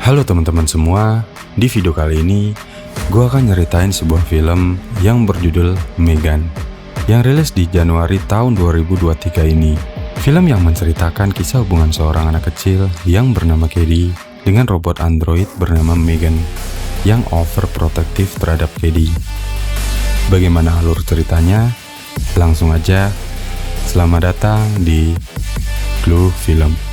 Halo teman-teman semua, di video kali ini gue akan nyeritain sebuah film yang berjudul Megan yang rilis di Januari tahun 2023 ini. Film yang menceritakan kisah hubungan seorang anak kecil yang bernama Katie dengan robot android bernama Megan yang overprotective terhadap Katie. Bagaimana alur ceritanya? Langsung aja, selamat datang di Clue Film.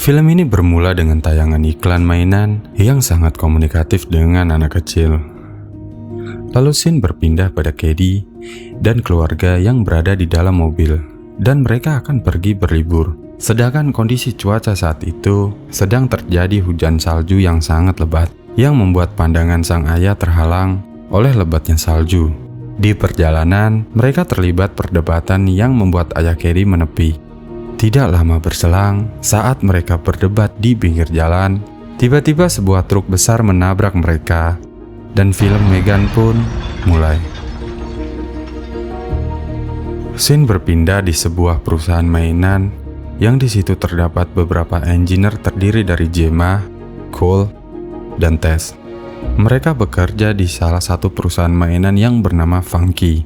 Film ini bermula dengan tayangan iklan mainan yang sangat komunikatif dengan anak kecil. Lalu scene berpindah pada Katie dan keluarga yang berada di dalam mobil, dan mereka akan pergi berlibur. Sedangkan kondisi cuaca saat itu sedang terjadi hujan salju yang sangat lebat, yang membuat pandangan sang ayah terhalang oleh lebatnya salju. Di perjalanan, mereka terlibat perdebatan yang membuat ayah Katie menepi. Tidak lama berselang, saat mereka berdebat di pinggir jalan, tiba-tiba sebuah truk besar menabrak mereka, dan film Megan pun mulai. Scene berpindah di sebuah perusahaan mainan, yang di situ terdapat beberapa engineer terdiri dari Gemma, Cole, dan Tess. Mereka bekerja di salah satu perusahaan mainan yang bernama Funky.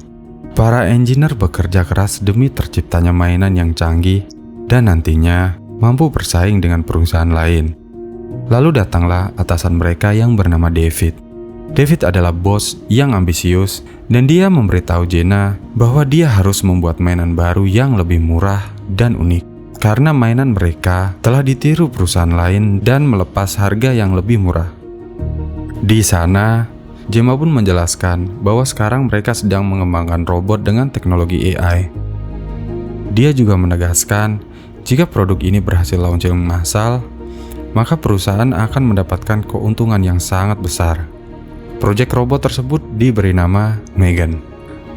Para engineer bekerja keras demi terciptanya mainan yang canggih dan nantinya mampu bersaing dengan perusahaan lain. Lalu datanglah atasan mereka yang bernama David. David adalah bos yang ambisius dan dia memberitahu Jenna bahwa dia harus membuat mainan baru yang lebih murah dan unik karena mainan mereka telah ditiru perusahaan lain dan melepas harga yang lebih murah. Di sana, Gemma pun menjelaskan bahwa sekarang mereka sedang mengembangkan robot dengan teknologi AI. Dia juga menegaskan jika produk ini berhasil launching massal, maka perusahaan akan mendapatkan keuntungan yang sangat besar. Proyek robot tersebut diberi nama Megan.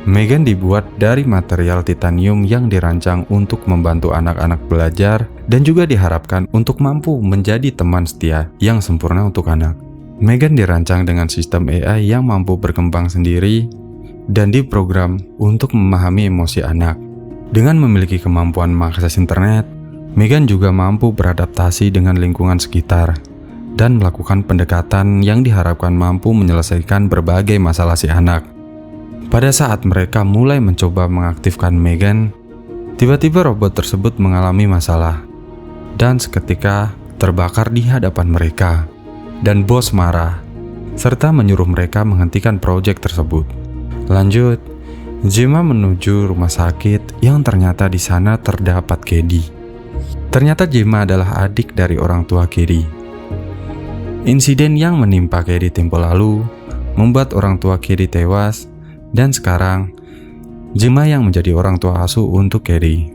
Megan dibuat dari material titanium yang dirancang untuk membantu anak-anak belajar dan juga diharapkan untuk mampu menjadi teman setia yang sempurna untuk anak. Megan dirancang dengan sistem AI yang mampu berkembang sendiri dan diprogram untuk memahami emosi anak. Dengan memiliki kemampuan mengakses internet, Megan juga mampu beradaptasi dengan lingkungan sekitar dan melakukan pendekatan yang diharapkan mampu menyelesaikan berbagai masalah si anak. Pada saat mereka mulai mencoba mengaktifkan Megan, tiba-tiba robot tersebut mengalami masalah dan seketika terbakar di hadapan mereka, dan bos marah serta menyuruh mereka menghentikan proyek tersebut. Lanjut, Gemma menuju rumah sakit yang ternyata di sana terdapat Katie. Ternyata Gemma adalah adik dari orang tua Katie. Insiden yang menimpa Katie tempo lalu membuat orang tua Katie tewas, dan sekarang Gemma yang menjadi orang tua asuh untuk Katie.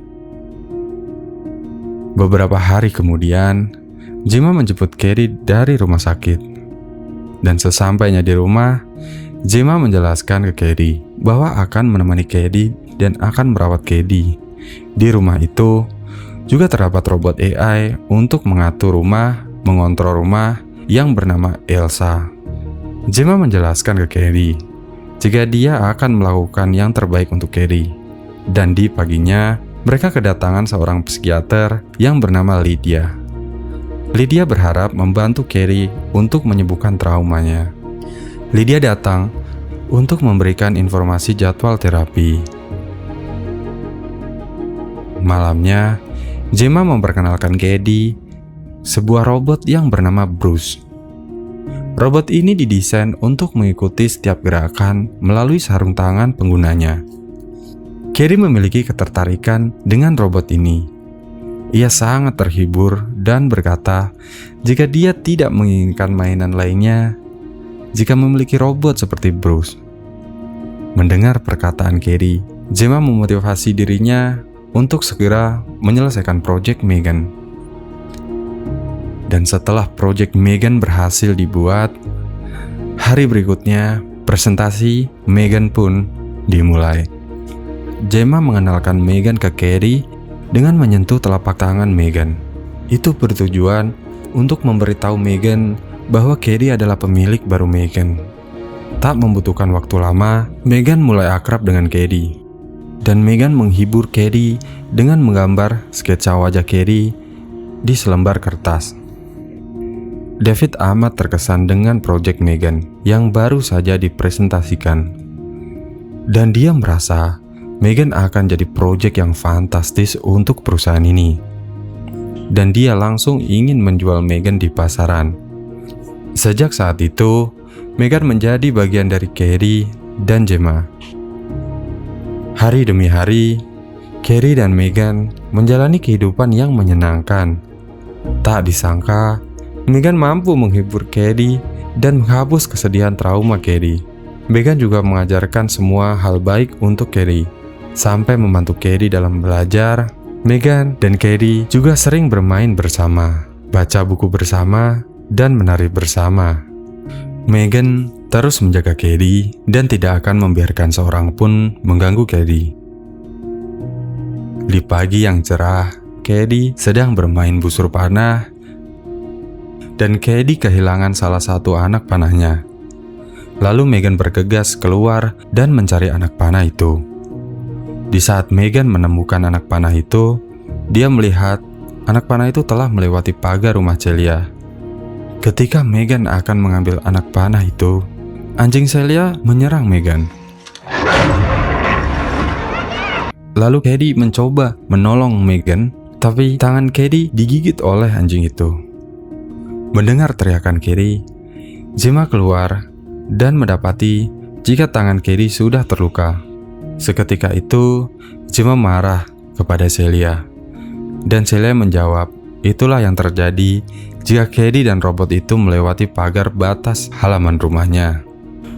Beberapa hari kemudian, Gemma menjemput Katie dari rumah sakit. Dan sesampainya di rumah, Gemma menjelaskan ke Katie bahwa akan menemani Katie dan akan merawat Katie. Di rumah itu juga terdapat robot AI untuk mengatur rumah, mengontrol rumah yang bernama Elsa. Gemma menjelaskan ke Katie jika dia akan melakukan yang terbaik untuk Katie. Dan di paginya, mereka kedatangan seorang psikiater yang bernama Lydia. Lydia berharap membantu Katie untuk menyembuhkan traumanya. Lydia datang untuk memberikan informasi jadwal terapi. Malamnya, Gemma memperkenalkan Katie sebuah robot yang bernama Bruce. Robot ini didesain untuk mengikuti setiap gerakan melalui sarung tangan penggunanya. Katie memiliki ketertarikan dengan robot ini. Ia sangat terhibur dan berkata jika dia tidak menginginkan mainan lainnya jika memiliki robot seperti Bruce. Mendengar perkataan Katie, Gemma memotivasi dirinya untuk segera menyelesaikan proyek Megan. Dan setelah proyek Megan berhasil dibuat, hari berikutnya presentasi Megan pun dimulai. Gemma mengenalkan Megan ke Katie dengan menyentuh telapak tangan Megan. itu bertujuan untuk memberitahu Megan bahwa Cady adalah pemilik baru Megan. Tak membutuhkan waktu lama, Megan mulai akrab dengan Cady. Dan Megan menghibur Cady dengan menggambar sketsa wajah Cady di selembar kertas. David amat terkesan dengan proyek Megan yang baru saja dipresentasikan. Dan dia merasa Megan akan jadi proyek yang fantastis untuk perusahaan ini. Dan dia langsung ingin menjual Megan di pasaran. Sejak saat itu, Megan menjadi bagian dari Cady dan Gemma. Hari demi hari, Cady dan Megan menjalani kehidupan yang menyenangkan. Tak disangka, Megan mampu menghibur Cady dan menghapus kesedihan trauma Cady. Megan juga mengajarkan semua hal baik untuk Cady, sampai membantu Cady dalam belajar. Megan dan Cady juga sering bermain bersama, baca buku bersama, dan menari bersama. Megan terus menjaga Cady dan tidak akan membiarkan seorang pun mengganggu Cady. Di pagi yang cerah, Cady sedang bermain busur panah, dan Cady kehilangan salah satu anak panahnya. Lalu Megan bergegas keluar dan mencari anak panah itu. Di saat Megan menemukan anak panah itu, dia melihat anak panah itu telah melewati pagar rumah Celia. Ketika Megan akan mengambil anak panah itu, anjing Celia menyerang Megan. Lalu Cady mencoba menolong Megan, tapi tangan Cady digigit oleh anjing itu. Mendengar teriakan Cady, Gemma keluar dan mendapati jika tangan Cady sudah terluka. Seketika itu, Gemma marah kepada Celia. Dan Celia menjawab, itulah yang terjadi jika Cady dan robot itu melewati pagar batas halaman rumahnya.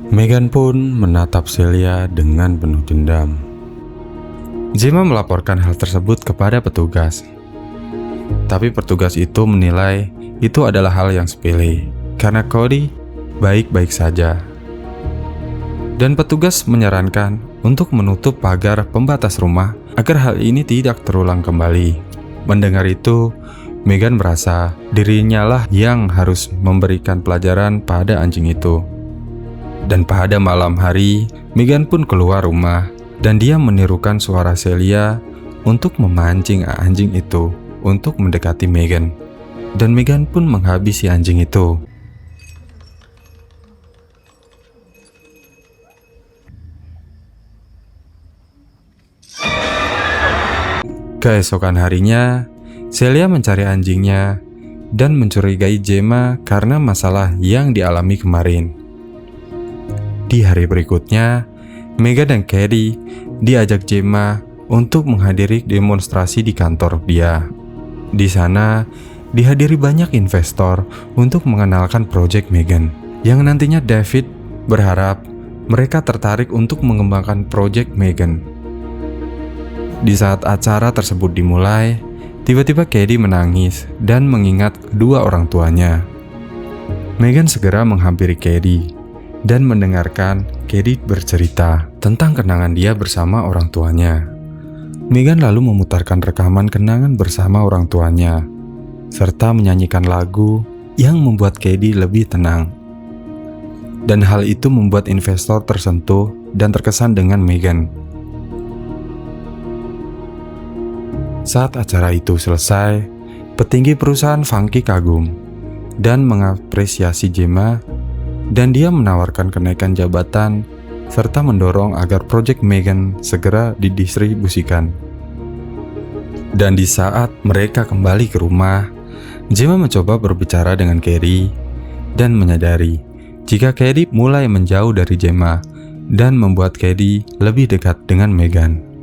Megan pun menatap Celia dengan penuh dendam. Gemma melaporkan hal tersebut kepada petugas. Tapi petugas itu menilai itu adalah hal yang sepele, karena Cody baik-baik saja. Dan petugas menyarankan untuk menutup pagar pembatas rumah agar hal ini tidak terulang kembali. Mendengar itu, Megan merasa dirinya lah yang harus memberikan pelajaran pada anjing itu. Dan pada malam hari, Megan pun keluar rumah dan dia menirukan suara Celia untuk memancing anjing itu untuk mendekati Megan. Dan Megan pun menghabisi anjing itu. Keesokan harinya, Celia mencari anjingnya dan mencurigai Gemma karena masalah yang dialami kemarin. Di hari berikutnya, Megan dan Cady diajak Gemma untuk menghadiri demonstrasi di kantor dia. Di sana, dihadiri banyak investor untuk mengenalkan proyek Megan, yang nantinya David berharap mereka tertarik untuk mengembangkan proyek Megan. Di saat acara tersebut dimulai, tiba-tiba Cady menangis dan mengingat kedua orang tuanya. Megan segera menghampiri Cady dan mendengarkan Cady bercerita tentang kenangan dia bersama orang tuanya. Megan lalu memutarkan rekaman kenangan bersama orang tuanya, serta menyanyikan lagu yang membuat Cady lebih tenang. Dan hal itu membuat investor tersentuh dan terkesan dengan Megan. Saat acara itu selesai, petinggi perusahaan Funky kagum dan mengapresiasi Gemma, dan dia menawarkan kenaikan jabatan serta mendorong agar proyek Megan segera didistribusikan. Dan di saat mereka kembali ke rumah, Gemma mencoba berbicara dengan Cady dan menyadari jika Cady mulai menjauh dari Gemma dan membuat Cady lebih dekat dengan Megan.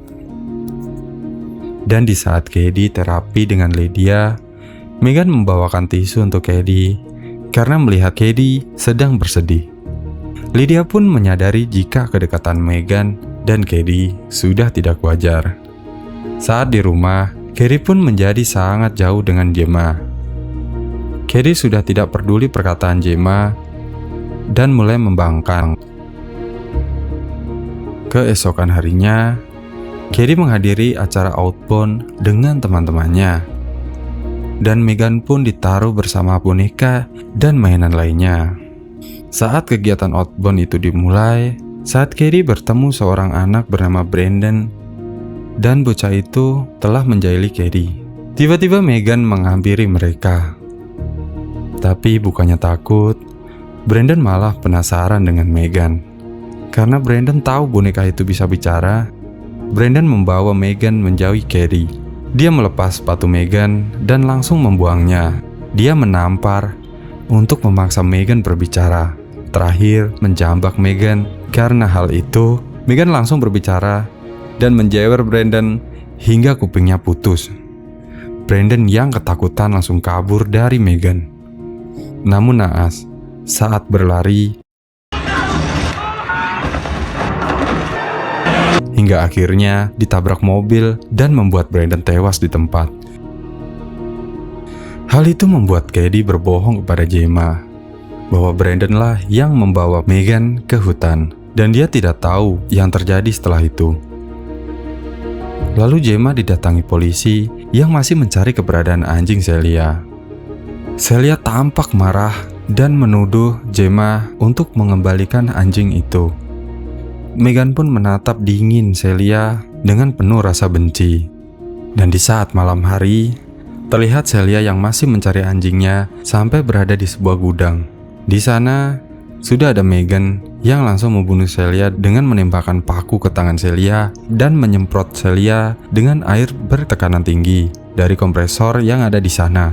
Dan di saat Cady terapi dengan Lydia, Megan membawakan tisu untuk Cady karena melihat Cady sedang bersedih. Lydia pun menyadari jika kedekatan Megan dan Cady sudah tidak wajar. Saat di rumah, Cady pun menjadi sangat jauh dengan Gemma. Cady sudah tidak peduli perkataan Gemma dan mulai membangkang. Keesokan harinya, Cady menghadiri acara outbound dengan teman-temannya. dan Megan pun ditaruh bersama boneka dan mainan lainnya. Saat kegiatan outbound itu dimulai, saat Carrie bertemu seorang anak bernama Brandon, dan bocah itu telah menjahili Carrie. Tiba-tiba Megan menghampiri mereka. Tapi bukannya takut, Brandon malah penasaran dengan Megan. Karena Brandon tahu boneka itu bisa bicara, Brandon membawa Megan menjauhi Carrie. Dia melepas sepatu Megan dan langsung membuangnya. Dia menampar untuk memaksa Megan berbicara. Terakhir, menjambak Megan. Karena hal itu, Megan langsung berbicara dan menjewer Brandon hingga kupingnya putus. Brandon yang ketakutan langsung kabur dari Megan. Namun naas, saat berlari, hingga akhirnya ditabrak mobil dan membuat Brandon tewas di tempat. Hal itu membuat Carrie berbohong kepada Gemma bahwa Brandon lah yang membawa Megan ke hutan, dan dia tidak tahu yang terjadi setelah itu. Lalu Gemma didatangi polisi yang masih mencari keberadaan anjing Celia. Celia tampak marah dan menuduh Gemma untuk mengembalikan anjing itu. Megan pun menatap dingin Celia dengan penuh rasa benci. Dan di saat malam hari, terlihat Celia yang masih mencari anjingnya sampai berada di sebuah gudang. Di sana, sudah ada Megan yang langsung membunuh Celia dengan menembakkan paku ke tangan Celia dan menyemprot Celia dengan air bertekanan tinggi dari kompresor yang ada di sana.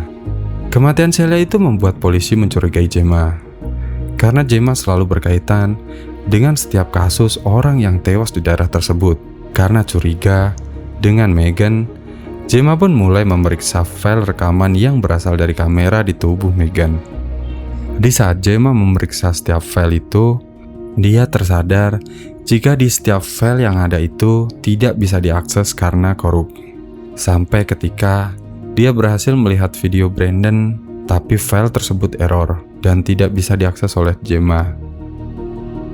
Kematian Celia itu membuat polisi mencurigai Gemma, karena Gemma selalu berkaitan dengan setiap kasus orang yang tewas di daerah tersebut. Karena curiga dengan Megan, Gemma pun mulai memeriksa file rekaman yang berasal dari kamera di tubuh Megan. Di saat Gemma memeriksa setiap file itu, dia tersadar jika di setiap file yang ada itu tidak bisa diakses karena korup. Sampai ketika dia berhasil melihat video Brandon, tapi file tersebut error dan tidak bisa diakses oleh Gemma.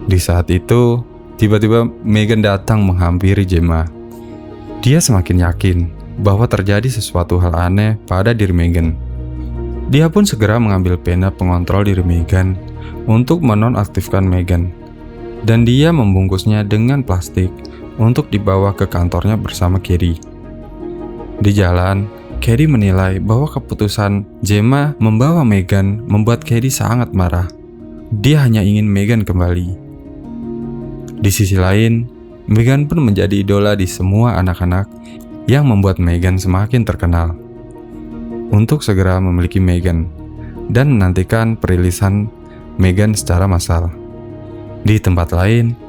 Di saat itu, tiba-tiba Megan datang menghampiri Gemma. Dia semakin yakin bahwa terjadi sesuatu hal aneh pada diri Megan. Dia pun segera mengambil pena pengontrol diri Megan untuk menonaktifkan Megan. Dan dia membungkusnya dengan plastik untuk dibawa ke kantornya bersama Carrie. Di jalan, Carrie menilai bahwa keputusan Gemma membawa Megan membuat Carrie sangat marah. Dia hanya ingin Megan kembali. Di sisi lain, Megan pun menjadi idola di semua anak-anak yang membuat Megan semakin terkenal untuk segera memiliki Megan dan menantikan perilisan Megan secara massal. Di tempat lain,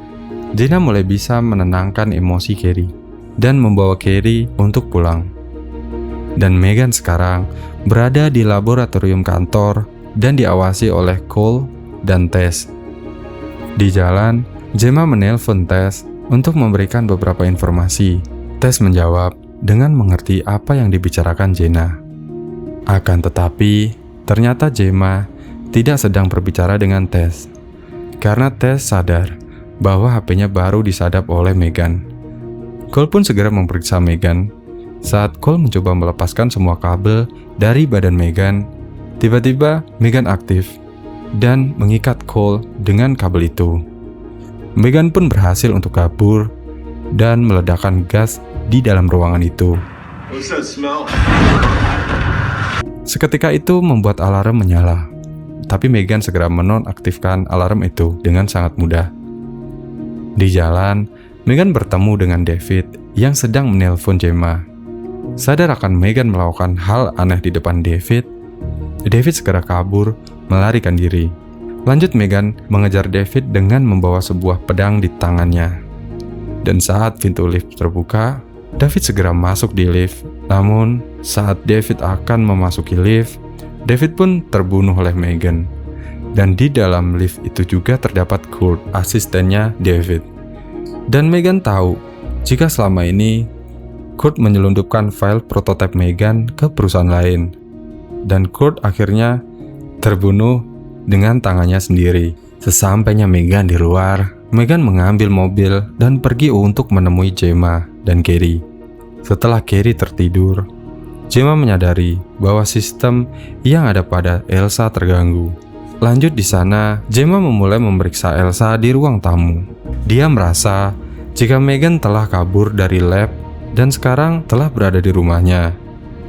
Jenna mulai bisa menenangkan emosi Carrie dan membawa Carrie untuk pulang. Dan Megan sekarang berada di laboratorium kantor dan diawasi oleh Cole dan Tess. Di jalan, Gemma menelpon Tess untuk memberikan beberapa informasi. Tess menjawab dengan mengerti apa yang dibicarakan Jenna. Akan tetapi, ternyata Gemma tidak sedang berbicara dengan Tess, karena Tess sadar bahwa HP-nya baru disadap oleh Megan. Cole pun segera memeriksa Megan. Saat Cole mencoba melepaskan semua kabel dari badan Megan, tiba-tiba Megan aktif dan mengikat Cole dengan kabel itu. Megan pun berhasil untuk kabur dan meledakkan gas di dalam ruangan itu. Seketika itu membuat alarm menyala, tapi Megan segera menonaktifkan alarm itu dengan sangat mudah. Di jalan, Megan bertemu dengan David yang sedang menelpon Gemma. Sadar akan Megan melakukan hal aneh di depan David, David segera kabur melarikan diri. Lanjut, Megan mengejar David dengan membawa sebuah pedang di tangannya. Dan saat pintu lift terbuka, David segera masuk di lift. Namun, saat David akan memasuki lift, David pun terbunuh oleh Megan. Dan di dalam lift itu juga terdapat Kurt, asistennya David. Dan Megan tahu jika selama ini Kurt menyelundupkan file prototipe Megan ke perusahaan lain. Dan Kurt akhirnya terbunuh dengan tangannya sendiri. Sesampainya Megan di luar, Megan mengambil mobil dan pergi untuk menemui Gemma dan Carrie. Setelah Carrie tertidur, Gemma menyadari bahwa sistem yang ada pada Elsa terganggu. Lanjut di sana, Gemma memulai memeriksa Elsa di ruang tamu. Dia merasa jika Megan telah kabur dari lab dan sekarang telah berada di rumahnya.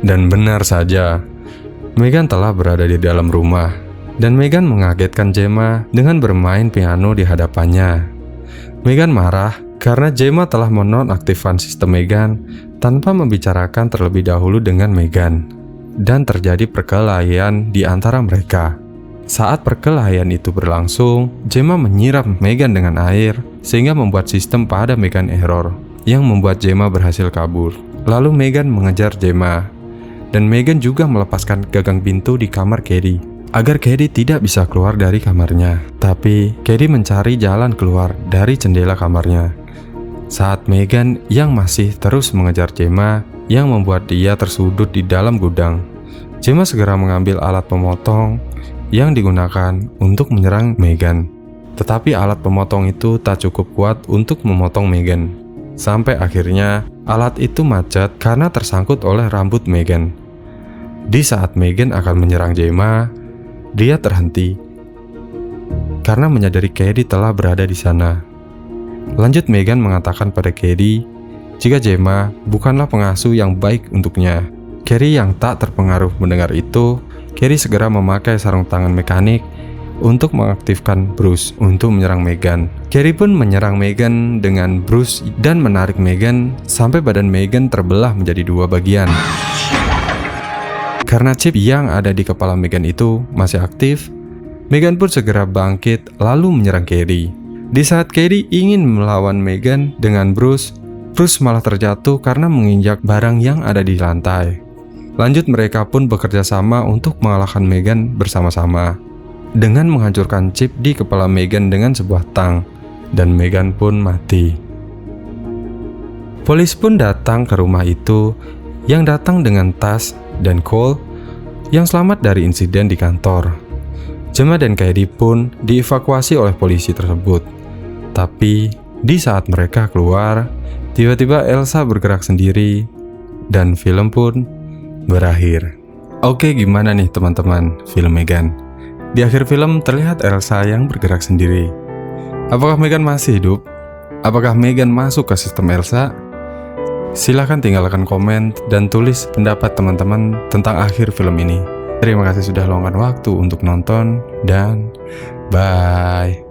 Dan benar saja, Megan telah berada di dalam rumah. Dan Megan mengagetkan Gemma dengan bermain piano di hadapannya. Megan marah karena Gemma telah menonaktifkan sistem Megan tanpa membicarakan terlebih dahulu dengan Megan. Dan terjadi perkelahian di antara mereka. Saat perkelahian itu berlangsung, Gemma menyiram Megan dengan air sehingga membuat sistem pada Megan error yang membuat Gemma berhasil kabur. Lalu Megan mengejar Gemma dan Megan juga melepaskan gagang pintu di kamar Cady agar Cady tidak bisa keluar dari kamarnya. Tapi Cady mencari jalan keluar dari jendela kamarnya. Saat Megan yang masih terus mengejar Gemma yang membuat dia tersudut di dalam gudang, Gemma segera mengambil alat pemotong yang digunakan untuk menyerang Megan. Tetapi alat pemotong itu tak cukup kuat untuk memotong Megan. Sampai akhirnya alat itu macet karena tersangkut oleh rambut Megan. Di saat Megan akan menyerang Gemma, dia terhenti karena menyadari Cady telah berada di sana. Lanjut, Megan mengatakan pada Cady jika Gemma bukanlah pengasuh yang baik untuknya. Cady yang tak terpengaruh mendengar itu, Cady segera memakai sarung tangan mekanik untuk mengaktifkan Bruce untuk menyerang Megan. Cady pun menyerang Megan dengan Bruce dan menarik Megan sampai badan Megan terbelah menjadi dua bagian. Karena chip yang ada di kepala Megan itu masih aktif, Megan pun segera bangkit lalu menyerang Cady. Di saat Cady ingin melawan Megan dengan Bruce malah terjatuh karena menginjak barang yang ada di lantai. Lanjut, mereka pun bekerja sama untuk mengalahkan Megan bersama-sama dengan menghancurkan chip di kepala Megan dengan sebuah tang, dan Megan pun mati. Polisi pun datang ke rumah itu yang datang dengan Tas dan Cole yang selamat dari insiden di kantor. Gemma dan Cady pun dievakuasi oleh polisi tersebut. Tapi di saat mereka keluar, tiba-tiba Elsa bergerak sendiri dan film pun berakhir. Oke, gimana nih teman-teman film Megan? Di akhir film terlihat Elsa yang bergerak sendiri. Apakah Megan masih hidup? Apakah Megan masuk ke sistem Elsa? Silahkan tinggalkan komen dan tulis pendapat teman-teman tentang akhir film ini. Terima kasih sudah luangkan waktu untuk nonton dan bye.